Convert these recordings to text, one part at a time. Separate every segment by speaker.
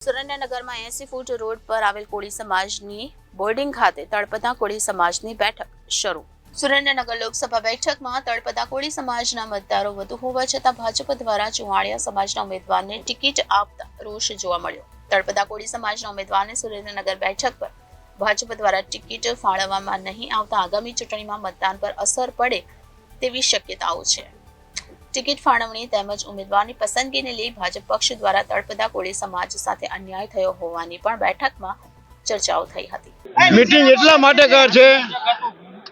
Speaker 1: સુરેન્દ્રનગરમાં 80 foot road પર આવેલ કોળી સમાજની બોર્ડિંગ ખાતે તળપદા કોળી સમાજની બેઠક શરૂ. સુરેન્દ્રનગર લોકસભા બેઠકમાં તળપદા કોળી સમાજના મતદારો વધુ હોવા છતાં ભાજપ દ્વારા ચુવાણિયા સમાજના ઉમેદવારને ટિકિટ આપતા રોષ જોવા મળ્યો. તળપદા કોળી સમાજના ઉમેદવારને સુરેન્દ્રનગર બેઠક પર ભાજપ દ્વારા ટિકિટ ફાળવવામાં નહીં આવતા આગામી ચૂંટણીમાં મતદાન પર અસર પડે તેવી શક્યતાઓ છે. ટિકિટ ફાળવણી તેમજ ઉમેદવારની પસંદગીને લઈ ભાજપ પક્ષ દ્વારા તળપદા કોળી સમાજ સાથે અન્યાય થયો હોવાની પણ બેઠકમાં ચર્ચાઓ થઈ હતી.
Speaker 2: મીટિંગ એટલા માટે કરે છે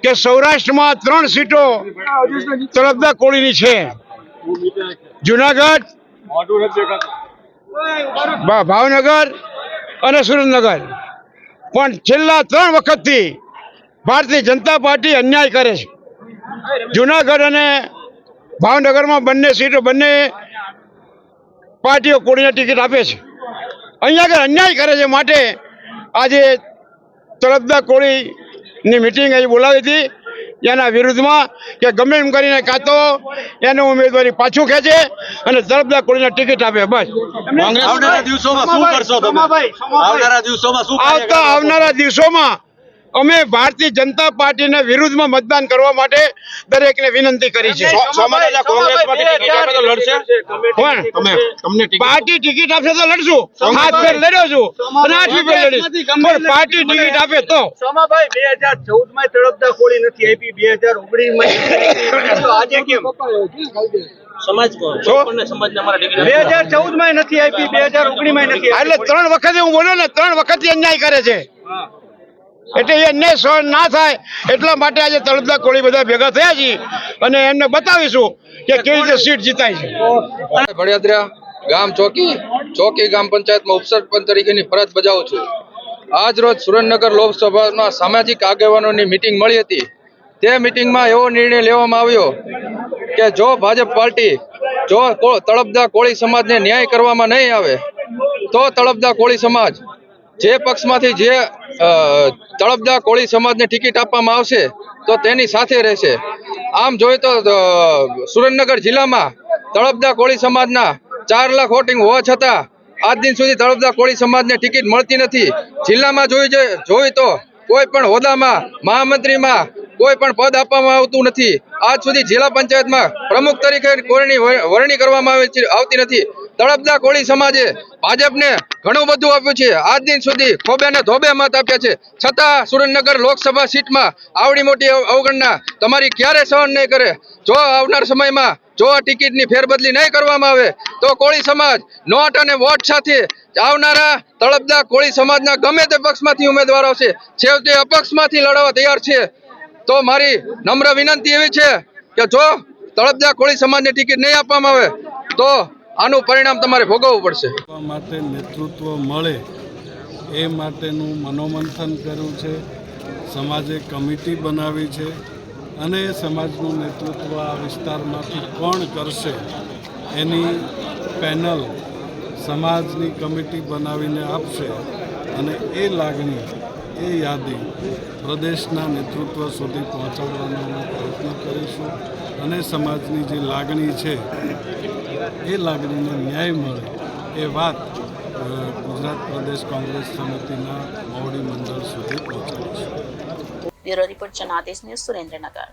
Speaker 2: કે સૌરાષ્ટ્રમાં 3 સીટો તળપદા કોળીની છે. જુનાગઢ, ભાવનગર અને સુરેન્દ્રનગર. પણ છેલ્લા 3 વખતથી ભારતીય જનતા પાર્ટી અન્યાય કરે છે. જુનાગઢ અને ભાવનગરમાં બંને સીટો બંને પાર્ટીઓ કોળીને ટિકિટ આપે છે. અહીંયા આગળ અન્યાય કરે છે. માટે આજે તળપદા કોળીની મિટિંગ અહીં બોલાવી હતી. એના વિરુદ્ધમાં કે ગમે એમ કરીને કાં તો એને ઉમેદવારી પાછું ખેંચે અને તળપદા કોળીને ટિકિટ આપે. બસ. આવનારા દિવસોમાં અમે ભારતીય જનતા પાર્ટીના વિરુદ્ધમાં મતદાન કરવા માટે દરેકને વિનંતી કરી છે. પાર્ટી ટિકિટ આપશે તો લડશું. હાથ ફેર લડ્યો છું અને 8મી ફેર લડીશ. પણ પાર્ટી ટિકિટ આપે તો.
Speaker 3: 2014 માં તળપદા કોળી નથી આપી, 2019 માં આજે કેમ? સમાજ 2014 માં નથી આપી, 2019 માં નથી આપી.
Speaker 2: એટલે 3 વખતે હું બોલ્યો ને, 3 વખતથી અન્યાય કરે છે. એટલે એ અન્યાય સહન ના થાય એટલા માટે આજે તળપદા કોળી બધા ભેગા થયા છીએ અને એમને બતાવીશું કે કેવી રીતે સીટ જીતાય છે.
Speaker 4: ભડિયાદરા ગામ ચોકી ગામ પંચાયતમાં ઉપસરપંચ તરીકેની ફરજ બજાવું છું. આજ રોજ સુરેન્દ્રનગર લોકસભાના સામાજિક આગેવાનોની મિટિંગ મળી હતી. તે મિટિંગમાં એવો નિર્ણય લેવામાં આવ્યો કે જો ભાજપ પાર્ટી જો તળપદા કોળી સમાજને ન્યાય કરવામાં નહીં આવે તો તળપદા કોળી સમાજ જે પક્ષમાંથી જે તળપદા કોળી સમાજને ટિકિટ આપવામાં આવશે તો તેની સાથે રહેશે. આમ જોઈએ તો સુરેન્દ્રનગર જિલ્લામાં તળપદા કોળી સમાજના 4 લાખ વોટિંગ હોવા છતાં આજ દિન સુધી તળપદા કોળી સમાજને ટિકિટ મળતી નથી. જિલ્લામાં જોઈ તો કોઈ પણ હોદ્દામાં, મહામંત્રીમાં કોઈ પણ પદ આપવામાં આવતું નથી. આજ સુધી જિલ્લા પંચાયતમાં પ્રમુખ તરીકે કોઈની વરણી કરવામાં આવતી નથી. તળપદા કોળી સમાજે ભાજપને ઘણું બધું આપ્યું છે. આજ દિન સુધી ખોબે ને ધોબે મત આપ્યા છે. છતાં સુરેન્દ્રનગર લોકસભા સીટમાં આવડી મોટી અવગણના તમારી ક્યારે સહન નહીં કરે. જો આવનાર સમયમાં જો આ ટિકિટની ફેરબદલી નહીં કરવામાં આવે તો કોળી સમાજ નોટ અને વોટ સાથે આવનારા તળપદા કોળી સમાજના ગમે તે પક્ષમાંથી ઉમેદવાર આવશે, છેવટે અપક્ષમાંથી લડવા તૈયાર છે. તો મારી નમ્ર વિનંતી એવી છે કે જો તળપદા કોળી સમાજને ટિકિટ નહીં આપવામાં આવે તો આનું પરિણામ તમારે ભોગવવું પડશે.
Speaker 5: માટે નેતૃત્વ મળે એ માટેનું મનોમંથન કર્યું છે. સમાજે કમિટી બનાવી છે અને સમાજનું નેતૃત્વ આ વિસ્તારમાંથી કોણ કરશે એની પેનલ સમાજની કમિટી બનાવીને આપશે અને એ લાગણી, એ યાદી પ્રદેશના નેતૃત્વ સુધી પહોંચાડવાનો પ્રયત્ન કરીશું અને સમાજની જે લાગણી છે એ લાગણીને ન્યાય મળે એ વાત ગુજરાત પ્રદેશ કોંગ્રેસ સમિતિના મોવડી મંડળ સુધી પહોંચાડીશું.
Speaker 1: Bureau report Janadesh news, Surendranagar.